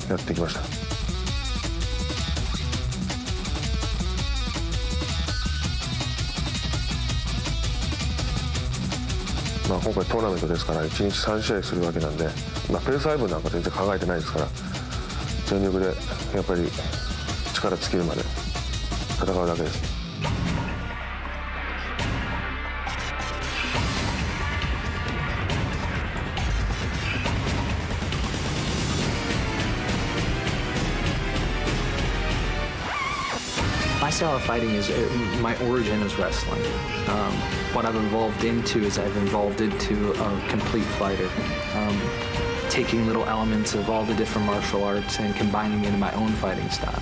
やってきました。まあ、今回トーナメントですから1日3試合するわけなんで、まあ、ペース配分なんか全然考えてないですから、全力でやっぱり力尽きるまで戦うだけです。My style of fighting is, my origin is wrestling. What I've evolved into is I've evolved into a complete fighter. Taking little elements of all the different martial arts and combining it into my own fighting style.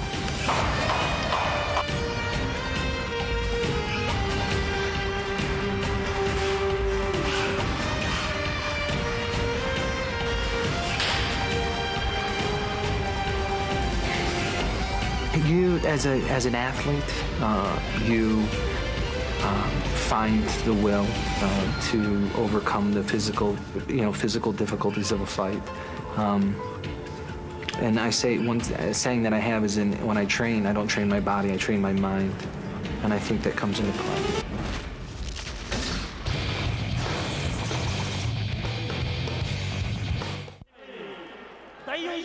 You, as an athlete, you find the will to overcome the physical difficulties of a fight. And I say one saying that I have is, when I train, I don't train my body, I train my mind, and I think that comes into play.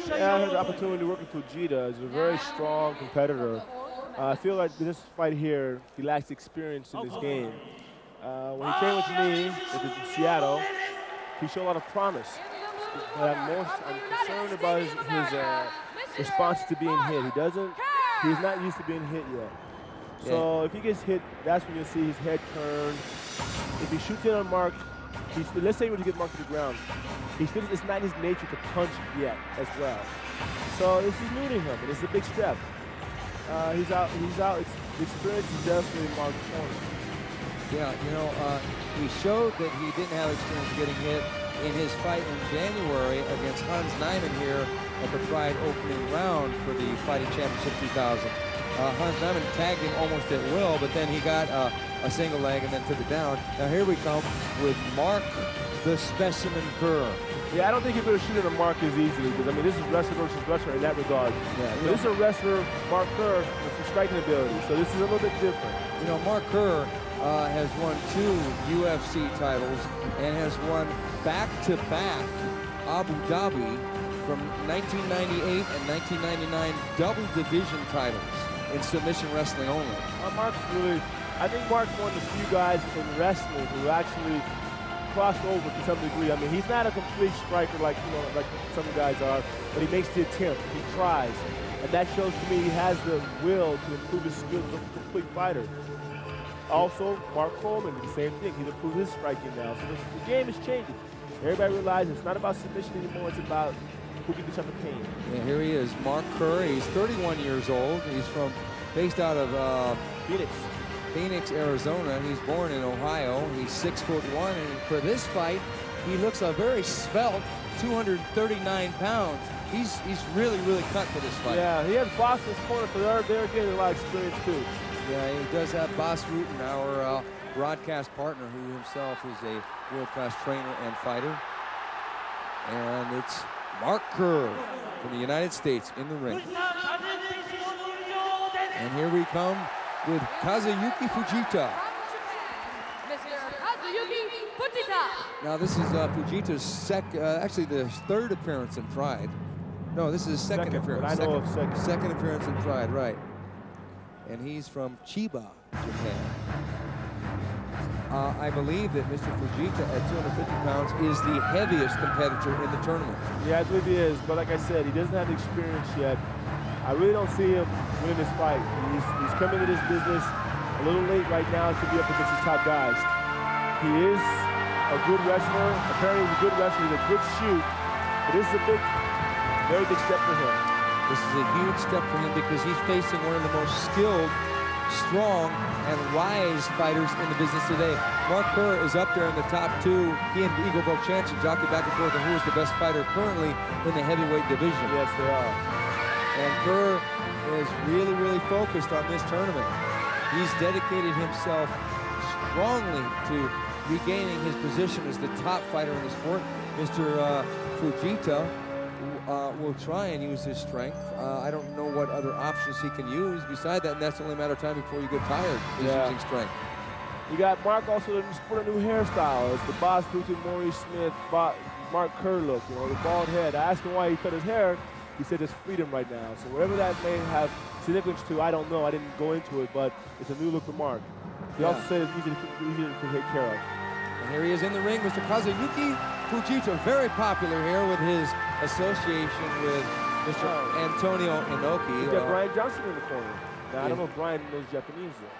Yeah, I had the opportunity to work with Fujita. He's a very strong competitor. I feel like this fight here, he lacks experience in this game. When he came with me in Seattle, he showed a lot of promise. But I'm concerned about his response to being hit. He's not used to being hit yet. So if he gets hit, that's when you'll see his head turn. If he shoots it on Mark, let's say he were to get Mark to the ground, it's not his nature to punch yet as well. So this is new to him, and it's a big step. He's out. The experience is definitely Mark's corner. Yeah, he showed that he didn't have experience getting hit in his fight in January against Hans Nyman here at the Pride opening round for the Fighting Championship 2000. Hans Nyman tagged him almost at will, but then he got a single leg and then took it down. Now here we come with Mark the Specimen Kerr. Yeah, I don't think you're going to shoot at a Mark as easily, because, I mean, this is wrestler versus wrestler in that regard. Yeah, this is a wrestler, Mark Kerr, with some striking ability, so this is a little bit different. Mark Kerr has won 2 UFC titles and has won back-to-back Abu Dhabi from 1998 and 1999 double division titles in submission wrestling only. I think Mark's one of the few guys in wrestling who actually crossed over to some degree. I mean, he's not a complete striker like some guys are, but he makes the attempt. He tries, and that shows to me he has the will to improve his skills as a complete fighter. Also, Mark Coleman did the same thing. He's improved his striking now. So the game is changing. Everybody realizes it's not about submission anymore. It's about who can get out the pain. Yeah, here he is, Mark Kerr. He's 31 years old. He's based out of Phoenix, Arizona. He's born in Ohio. He's 6'1", and for this fight, he looks a very svelte 239 pounds. He's really, really cut for this fight. Yeah, he has Boston's corner, so they're getting a lot of experience too. Yeah, he does have Bas Rutten, our broadcast partner, who himself is a world-class trainer and fighter. And it's Mark Kerr from the United States in the ring. And here we come with Kazuyuki Fujita. Mr. Kazuyuki Fujita. Now this is Fujita's actually the 3rd appearance in Pride. No, this is his second appearance. Second appearance in Pride, right. And he's from Chiba, Japan. I believe that Mr. Fujita at 250 pounds is the heaviest competitor in the tournament. Yeah, I believe he is, but like I said, he doesn't have the experience yet. I really don't see him winning this fight. He's coming to this business a little late right now to be up against his top guys. He is a good wrestler. Apparently he's a good wrestler. He's a good shoot. But this is a very big step for him. This is a huge step for him because he's facing one of the most skilled, strong, and wise fighters in the business today. Mark Kerr is up there in the top 2. He and Eagle Bochanchi jockey back and forth on who is the best fighter currently in the heavyweight division. Yes, they are. And Kerr is really, really focused on this tournament. He's dedicated himself strongly to regaining his position as the top fighter in the sport. Mr. Fujita will try and use his strength. I don't know what other options he can use beside that, and that's only a matter of time before you get tired is using strength. You got Mark also sport a new hairstyle. It's the Boss Luton, Maurice Smith, Mark Kerr look, you know, the bald head. I asked him why he cut his hair. He said it's freedom right now. So whatever that may have significance to, I don't know. I didn't go into it, but it's a new look for Mark. He also said it's easier to take care of. And here he is in the ring, Mr. Kazuyuki Fujita, very popular here with his association with Mr. Antonio Inoki. He's got Brian Johnson in the corner. Now, I don't know if Brian knows Japanese yet.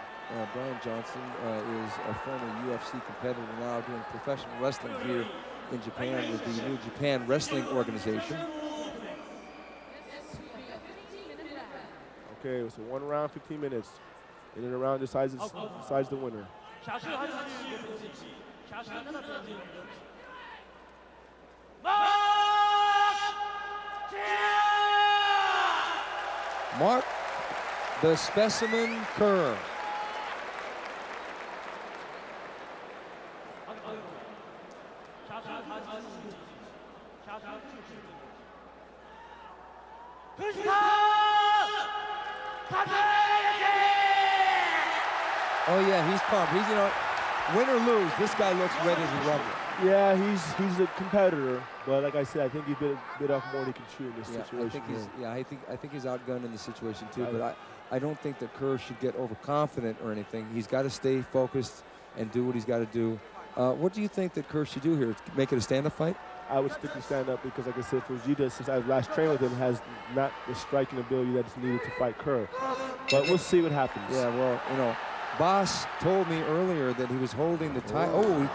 Brian Johnson is a former UFC competitor now doing professional wrestling here in Japan with the New Japan Wrestling Organization. Okay, so 1 round, 15 minutes. In and around decides the winner. Mark, the specimen Kerr. Oh yeah, he's pumped. He's, you know, win or lose, this guy looks ready as a rubber. Yeah, he's a competitor, but like I said, I think he bit off more than he can chew in this situation. I think he's outgunned in this situation too. But I don't think that Kerr should get overconfident or anything. He's got to stay focused and do what he's got to do. What do you think that Kerr should do here? Make it a stand-up fight? I would stick to stand-up because, like I said, Fujita, since I've last trained with him, has not the striking ability that's needed to fight Kerr. But we'll see what happens. Yeah, well, you know, Boss told me earlier that he was holding the tie. Oh,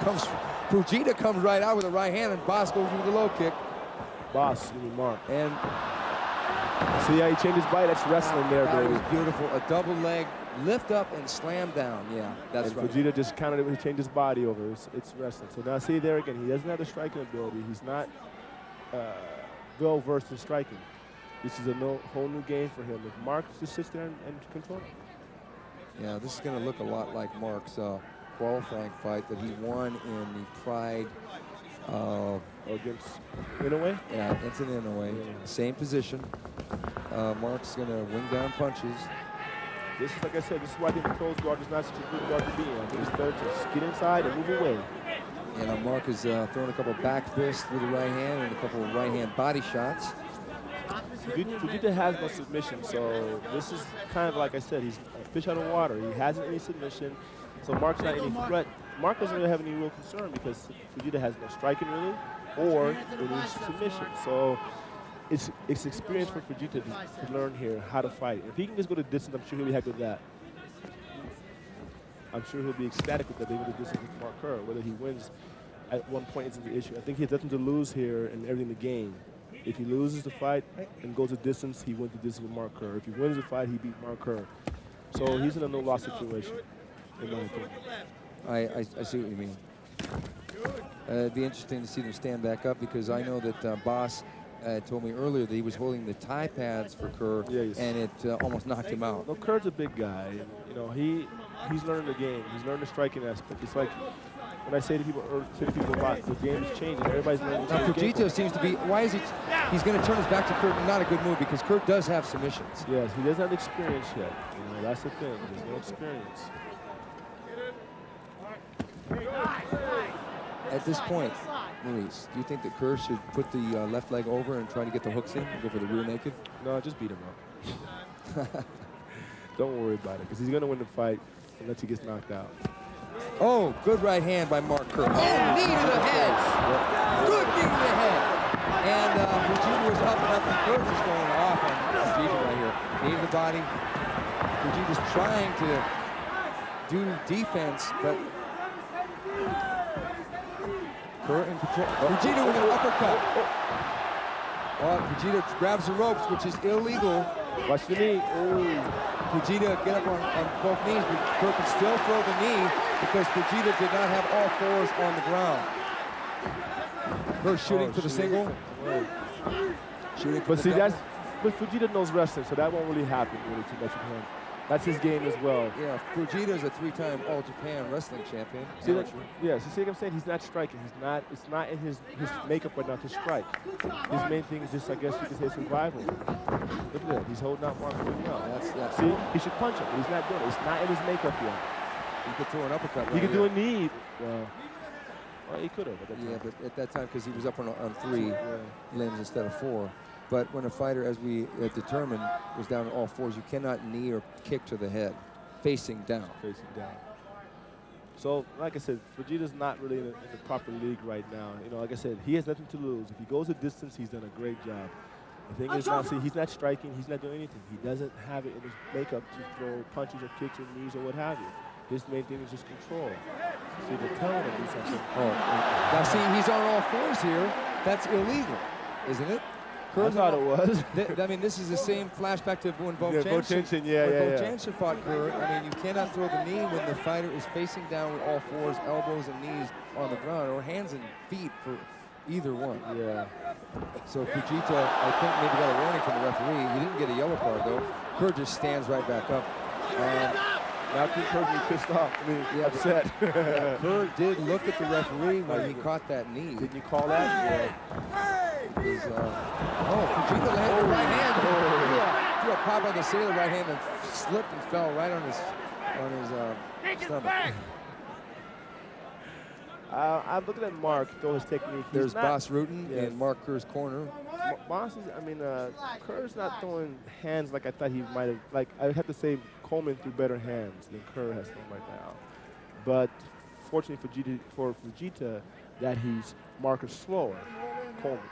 Fujita comes right out with a right hand, and Boss goes with the low kick. Boss, you mean Mark. And see how he changed his bite? That's wrestling there, that baby. was beautiful. A double leg lift up and slam down. Yeah, that's right. Fujita just countered it when he changed his body over. It's wrestling. So now see there again, he doesn't have the striking ability. He's not well-versed in striking. This is a whole new game for him. If Mark just sits there and controls it. Yeah, this is going to look a lot like Mark's qualifying fight that he won in the Pride against Inoue? Yeah, against an Inoue. Yeah. Same position. Mark's going to wing down punches. This is, like I said, this is why I think the closed guard is not such a good guard to be in. I think it's better to get inside and move away. And Mark has thrown a couple back fists with the right hand and a couple of right hand body shots. Fujita has no submission, so this is kind of like I said, he's a fish out of water. He hasn't any submission, so Mark's not any threat. Mark doesn't really have any real concern because Fujita has no striking really, or any submission. So it's experience for Fujita to learn here how to fight. If he can just go to distance, I'm sure he'll be happy with that. I'm sure he'll be ecstatic with that. They go to distance with Mark Kerr. Whether he wins at one point isn't the issue. I think he has nothing to lose here and everything to gain. If he loses the fight and goes a distance, he wins the distance with Mark Kerr. If he wins the fight, he beat Mark Kerr. So he's in a no-loss situation, in my opinion. I see what you mean. It'd be interesting to see them stand back up because I know that Boss told me earlier that he was holding the tie pads for Kerr, and it almost knocked him out. No, Kerr's a big guy. And, you know, he's learning the game. He's learning the striking aspect. It's like when I say to people about the game is changing, everybody's learning. Now Fujita seems to be. Why is he? He's going to turn his back to Kerr. Not a good move because Kerr does have submissions. Yes, he doesn't have experience yet. You know, that's the thing. There's no experience. At this point, Maurice, do you think that Kerr should put the left leg over and try to get the hooks in, go for the rear naked? No, just beat him up. Don't worry about it, because he's going to win the fight unless he gets knocked out. Oh, good right hand by Mark Kerr. Oh, knee to the head. Good knee to the head. And Fujita was up and up, and Kerr just going off on Fujita right here. Knee to the body. Fujita's trying to do defense, but Kerr in control. Fujita with an uppercut. Fujita grabs the ropes, which is illegal. Watch the knee. Fujita get up on both knees, but Kerr can still throw the knee because Fujita did not have all fours on the ground. Kerr shooting for the single. Shooting for but see, but Fujita knows wrestling, so that won't really happen really too much with him. That's his game as well. Yeah, Fujita's a 3-time All-Japan wrestling champion. See that? Yeah, so see what I'm saying? He's not striking. It's not in his makeup right now to strike. His main thing is just, I guess you could say, survival. Look at that. He's holding out Mark really well. That's see, he should punch him, but he's not doing it. It's not in his makeup yet. He could throw an uppercut. He could do a knee. Well, he could have. Yeah, but at that time, because he was up on 3 limbs instead of 4. But when a fighter, as we determined, was down on all 4s, you cannot knee or kick to the head, facing down. Facing down. So, like I said, Fujita's not really in the proper league right now. You know, like I said, he has nothing to lose. If he goes a distance, he's done a great job. The thing is now, see, he's not striking, he's not doing anything. He doesn't have it in his makeup to throw punches or kicks or knees or what have you. His main thing is just control. See, they're telling him to do something. Oh, now see, he's on all 4s here. That's illegal, isn't it? I thought it was. I mean, this is the same flashback to when Bo Chanchin fought Kerr. I mean, you cannot throw the knee when the fighter is facing down with all 4s, elbows and knees on the ground, or hands and feet for either one. Yeah. So Fujita, I think, maybe got a warning from the referee. He didn't get a yellow card, though. Kerr just stands right back up. Now I think Kerr was pissed off. I mean, upset. Yeah, Kerr did look at the referee when he caught that knee. Didn't you call that? Fujita landed the right hand. Threw a pop on the sailor right hand and slipped and fell right on his stomach. I'm looking at Mark, throw his technique. There's Boss Rutan in Mark Kerr's corner. Boss is, Kerr's not throwing hands like I thought he might have. Like, I would have to say Coleman threw better hands than Kerr has thrown right now. But fortunately for Fujita, that Mark is slower.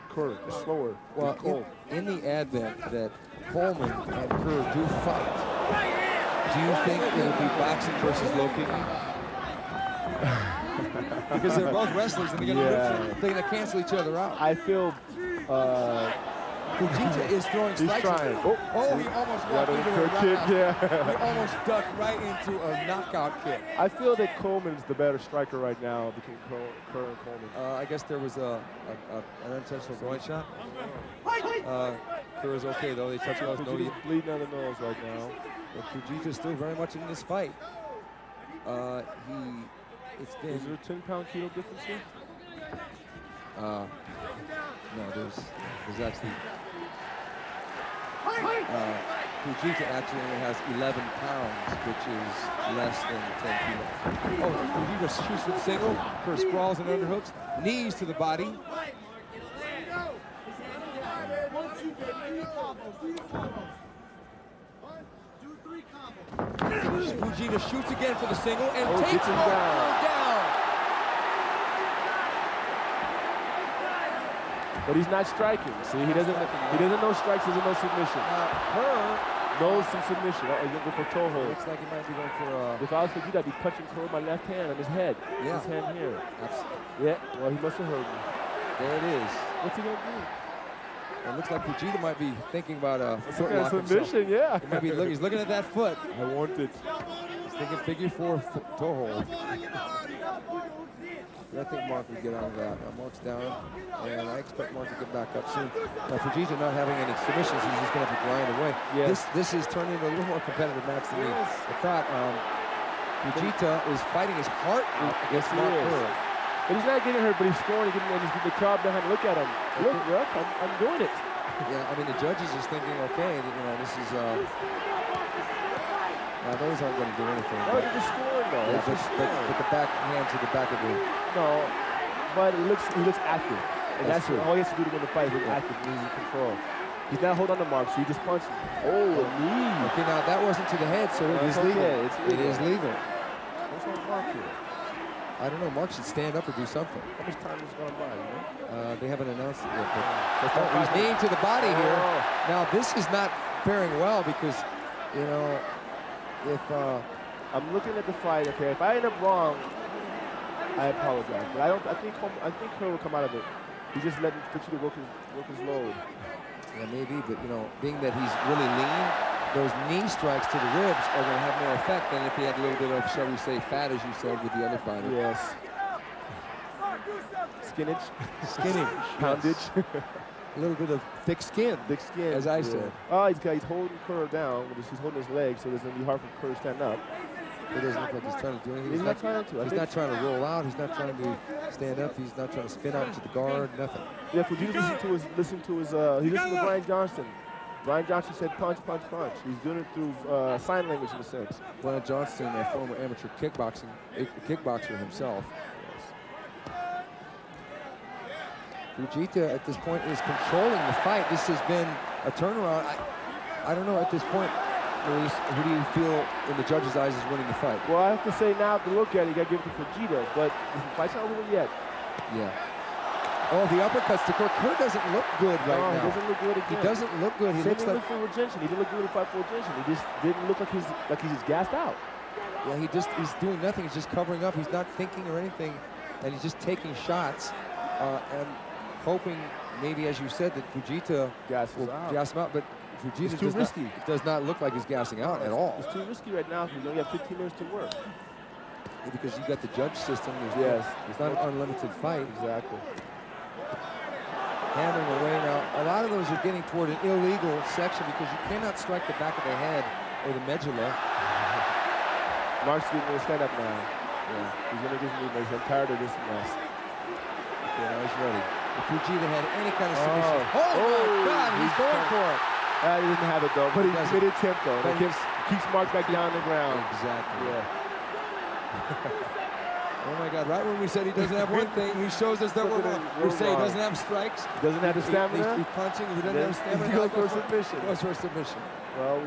Kerr is slower. Well, in the advent that Coleman and Kerr do fight, do you think it'll be boxing versus low kicking? Because they're both wrestlers and they're going to cancel each other out. I feel Fujita is throwing strikes. Trying. He almost walked into a kick. He almost ducked right into a knockout kick. I feel that Coleman's the better striker right now between Kerr and Coleman. I guess there was an unintentional groin shot. Kerr is okay though. They touch him. He's bleeding on the nose right now. But Fujita's still very much in this fight. Is there a 10-pound kilo difference here? No, there's actually. Fujita actually only has 11 pounds, which is less than 10 kilos. Fujita shoots with single, for sprawls and underhooks, knees to the body. Fujita shoots again for the single and takes him down. But he's not striking. See, he doesn't know strikes, doesn't know submission. Kerr knows some submission. He's looking for toe hold. Looks like he might be going for If I was Fujita, I'd be punching Kerr with my left hand on his head. Yeah. His hand here. Absolutely. Yeah, well, he must have heard me. There it is. What's he going to do? It looks like Fujita might be thinking about a foot lock submission, himself. He's looking at that foot. I want it. He's thinking figure 4 toe hold. I think Mark would get out of that. Mark's down, and I expect Mark to get back up soon. Now, Fujita not having any submissions, he's just going to have to grind away. Yes. This is turning into a little more competitive match than me. I thought Fujita is fighting his heart out against Mark Kerr. But he's not getting hurt, but he's scoring, and he's getting the crowd behind. Look at him. Look, I'm doing it. Yeah, I mean, the judge is just thinking, okay, this is... Now, those aren't going to do anything. No, they're just scoring, though. But the back hand to the back of the... No, but he looks active. And that's all he has to do to win the fight. He's active, he's in control. He's not holding on to Mark, so he just punched him. Oh, knee. Okay, now that wasn't to the head, so it is legal. It is legal. What's wrong with Mark here? I don't know. Mark should stand up or do something. How much time has gone by, you know? They haven't announced it yet. But he's kneeing to the body here. Now, this is not faring well because, if I'm looking at the fight, okay, if I end up wrong, I apologize. But I think Kerr will come out of it. He's just letting Fujita work his load. Yeah, maybe, but being that he's really lean, those knee strikes to the ribs are going to have more effect than if he had a little bit of, shall we say, fat, as you said, with the other fighter. Yes. Skinnage. Skinnage. Poundage. A little bit of thick skin. Thick skin. As I said. Oh, he's holding Kerr down. He's holding his leg, so it's going to be hard for Kerr to stand up. It doesn't look like he's trying to do anything. He's not trying to. He's not trying to roll out. He's not trying to stand up. He's not trying to spin out to the guard. Nothing. Yeah, Fujita he listened to Brian Johnston. Brian Johnston said punch, punch, punch. He's doing it through sign language in a sense. Brian Johnston, a former amateur kickboxer himself. Fujita at this point is controlling the fight. This has been a turnaround. I don't know at this point, Maurice, who do you feel in the judge's eyes is winning the fight? Well, I have to say now, to look at it, you got to give it to Fujita, but the fight's not over yet. Yeah. Oh, the uppercuts to Kerr. Kerr doesn't look good right now. He doesn't look good again. He doesn't look good. He looks like for retention. He didn't look good in fight for retention. He just didn't look like he's just gassed out. Yeah, he's doing nothing. He's just covering up. He's not thinking or anything, and he's just taking shots and hoping maybe, as you said, that Fujita will gas him out. But Fujita does not look like he's gassing out at all. It's too risky right now because you only have 15 minutes to work. Because you got the judge system. It's not an unlimited fight. Exactly. Hammering away now. A lot of those are getting toward an illegal section because you cannot strike the back of the head or the medulla. Mark's getting to stand up now. Yeah. He's going to get movement. I'm tired of this mess. Okay, now he's ready. If Fujita had any kind of submission. Oh my God, he's going for it. He didn't have it though, but he made an attempt though. But keeps Mark back down on the ground. Exactly. Yeah. Oh my God, right when we said he doesn't have one thing, he shows us that we're wrong. We say he doesn't have strikes. He doesn't have the stamina. He's punching, he doesn't have stamina. He goes for a submission. He goes for a submission. Well,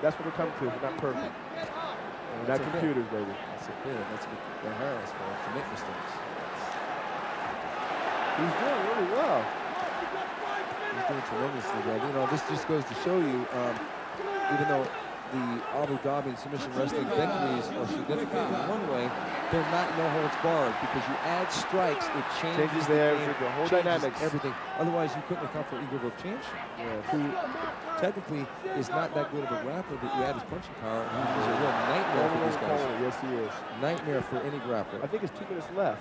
that's what we're coming to. We're not perfect. We're not computers, baby. That's okay. That's what they're hiring us for, to make mistakes. He's doing really well. He's doing tremendously well. You know, this just goes to show you, even though the Abu Dhabi submission wrestling victories are significant in one way, they're not no holds barred because you add strikes, it changes the game, the whole dynamics, everything. Otherwise, you couldn't account for Igor Vovchanchyn, who technically is not that good of a grappler, but you add his punching power, and he's a real nightmare for these guys. Yes, he is. Nightmare for any grappler. I think it's 2 minutes left.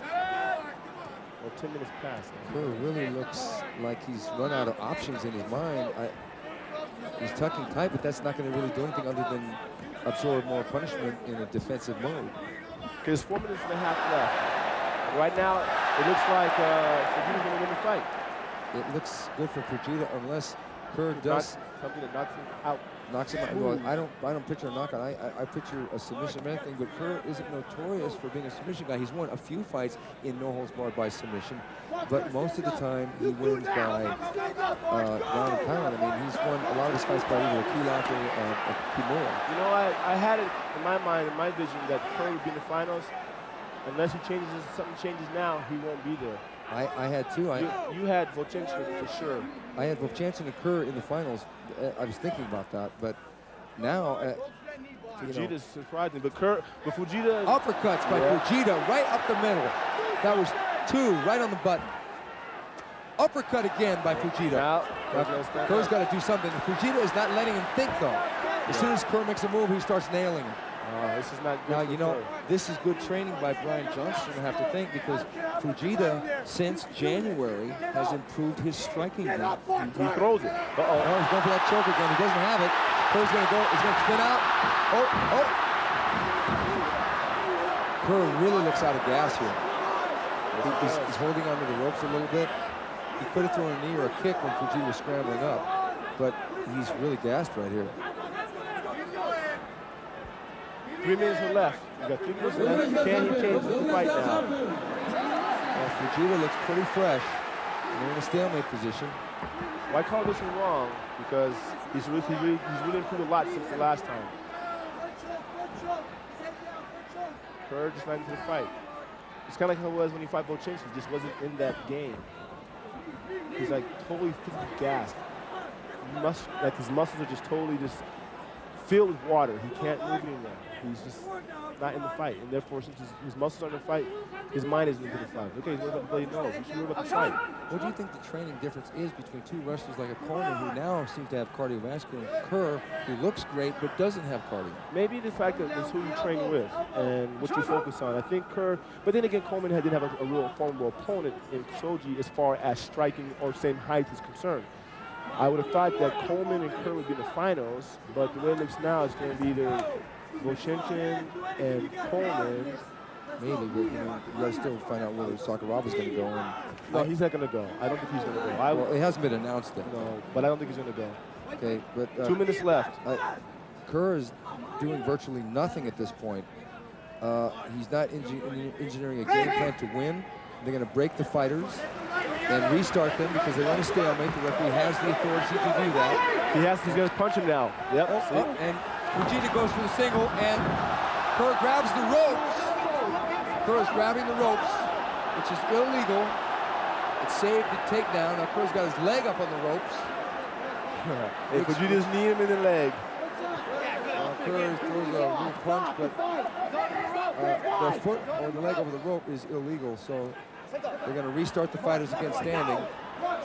Or 10 minutes past. Kerr really looks like he's run out of options in his mind. He's tucking tight, but that's not going to really do anything other than absorb more punishment in a defensive mode. There's 4 minutes and a half left. Right now, it looks like Fujita's going to win the fight. It looks good for Fujita unless Kerr does something that knocks him out. Knocks him out. Well, I don't picture a knockout. I picture a submission of anything, but Kerr isn't notorious for being a submission guy. He's won a few fights in no holds barred by submission, but most of the time he wins by ground and pound. I mean, he's won a lot of his fights by either a key lock or a kimura. You know, I had it in my mind, in my vision, that Kerr would be in the finals. Unless he changes, something changes now, he won't be there. I had two. You had Vovchanchyn for sure. I had Vovchanchyn and Kerr in the finals. I was thinking about that, but now Fujita's surprising, but Fujita uppercuts by Fujita right up the middle. That was 2 right on the button. Uppercut again by Fujita. Now Kerr's got to do something. Fujita is not letting him think though. As soon as Kerr makes a move, he starts nailing him. This is not good. Now, you know, this is good training by Brian Johnston, I have to think, because Fujita, since January, has improved his striking game. He throws it. Oh, he's going for that choke again. He doesn't have it. Kerr's going to go. He's going to spin out. Kerr really looks out of gas here. He's holding onto the ropes a little bit. He could have thrown a knee or a kick when Fujita was scrambling up, but he's really gassed right here. 3 minutes are left. You got 3 minutes left. Can he change the fight now? Fujita looks pretty fresh. They're in a stalemate position. Why call this one wrong? Because he's really improved a lot since the last time. Kerr just not into the fight. It's kind of like how it was when he fought Vovchanchyn. He just wasn't in that game. He's like totally gassed. Like his muscles are just totally filled with water. He can't move anymore. He's just not in the fight. And therefore, since his muscles aren't in the fight, his mind isn't into the fight. Okay, he's worried about the blade nose. He should worry about the fight. What do you think the training difference is between two wrestlers like a Coleman, who now seems to have cardiovascular, and Kerr, who looks great but doesn't have cardio? Maybe the fact that it's who you train with and what you focus on. I think Kerr, but then again, Coleman didn't have a real formidable opponent in Shoji as far as striking or same height is concerned. I would have thought that Coleman and Kerr would be in the finals, but the way it looks now, it's going to be either Goshinshin and Coleman. Maybe, but you know, you got to still find out whether Sakuraba's going to go. And no, he's not going to go. I don't think he's going to go. Well, it hasn't been announced yet. No, but I don't think he's going to go. Okay, but 2 minutes left. Kerr is doing virtually nothing at this point. He's not engineering a game plan to win. They're going to break the fighters and restart them because they want to stalemate. The referee has the authority to do that. He's going to punch him now. Yep. And Fujita goes for the single, and Kerr grabs the ropes. Kerr is grabbing the ropes, which is illegal. It saved the takedown. Now Kerr's got his leg up on the ropes. Hey, Fujita's knee him in the leg. Kerr throws a little punch, but the foot or the leg over the rope is illegal. So they're going to restart the fighters again standing.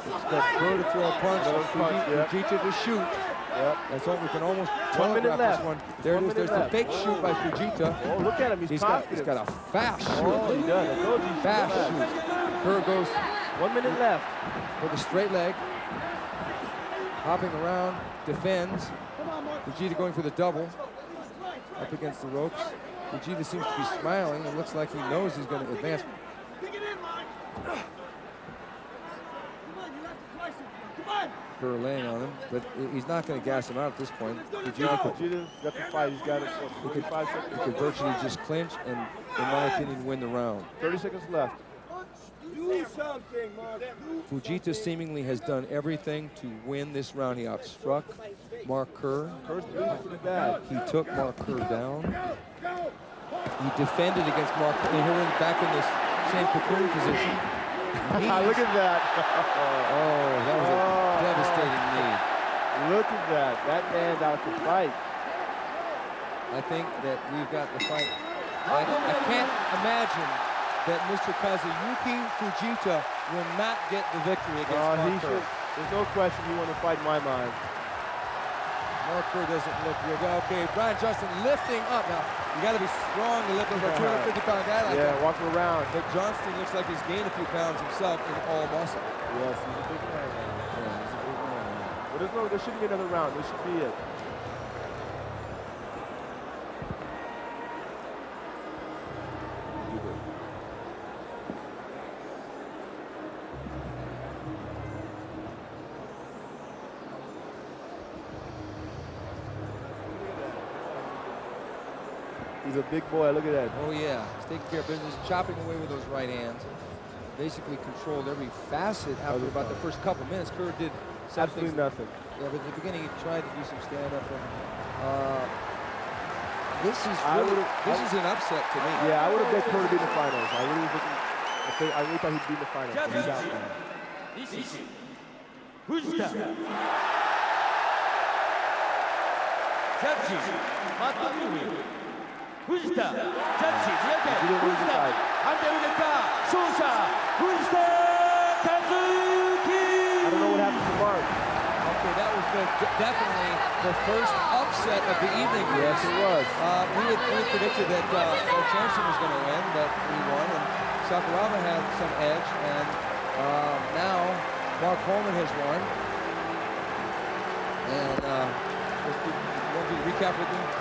Expect Kerr to throw a punch, Fujita to shoot. Yep. That's all we can almost 1 minute telegraph left. this one. There it is. There's the fake shoot by Fujita. Oh, look at him. He's got a fast shoot. Oh, he does. I told you. Fast shoot. Kerr goes 1 minute left. with a straight leg. Hopping around, defends. Fujita going for the double. Up against the ropes. Fujita seems to be smiling. It looks like he knows he's going to advance. Kerr laying on him, but he's not going to gas him out at this point. Fujita's got the fight. He's got it for 45 seconds. He could virtually just clinch and, in my opinion, win the round. 30 seconds left. Fujita seemingly has done everything to win this round. He outstruck Mark Kerr. Kerr's pretty bad. He took Mark Kerr down. He defended against Mark Kerr. And here we're back in this same cocoon position. Look at that. Oh, that was a devastating knee. Look at that. That man's out to fight. I think that we've got the fight. I can't imagine that Mr. Kazuyuki Fujita will not get the victory against Mark Kerr. There's no question he won the fight in my mind. Mark Kerr doesn't look real good. Okay, Brian Johnston lifting up. Now, you got to be strong to lift up a 250-pound guy like that. Yeah, walking around. But Johnston looks like he's gained a few pounds himself in all muscle. Yes, he's a big man. Yeah, he's a big man. But there shouldn't be another round. This should be it. He's a big boy. Look at that. Oh, yeah. He's taking care of business, chopping away with those right hands. Basically controlled every facet after about the first couple minutes. Kerr did absolutely nothing. Yeah, but in the beginning he tried to do some stand-up. This is an upset to me. Yeah, I would have bet Kerr to be in the finals. I really thought he'd be in the finals. Fujita. Judge, Matumi. Fujita. Judge, Fujita. Ante Udeka. Shosha. Fujita. Kazuyuki. I don't know what happened to Mark. Okay, that was definitely the first upset of the evening. Yes, it was. We had predicted that Johnson was going to win, but he won, and Sakuraba had some edge, and now Mark Coleman has won. And let's do a recap with him.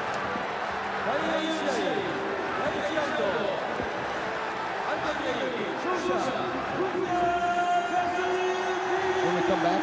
When we come back.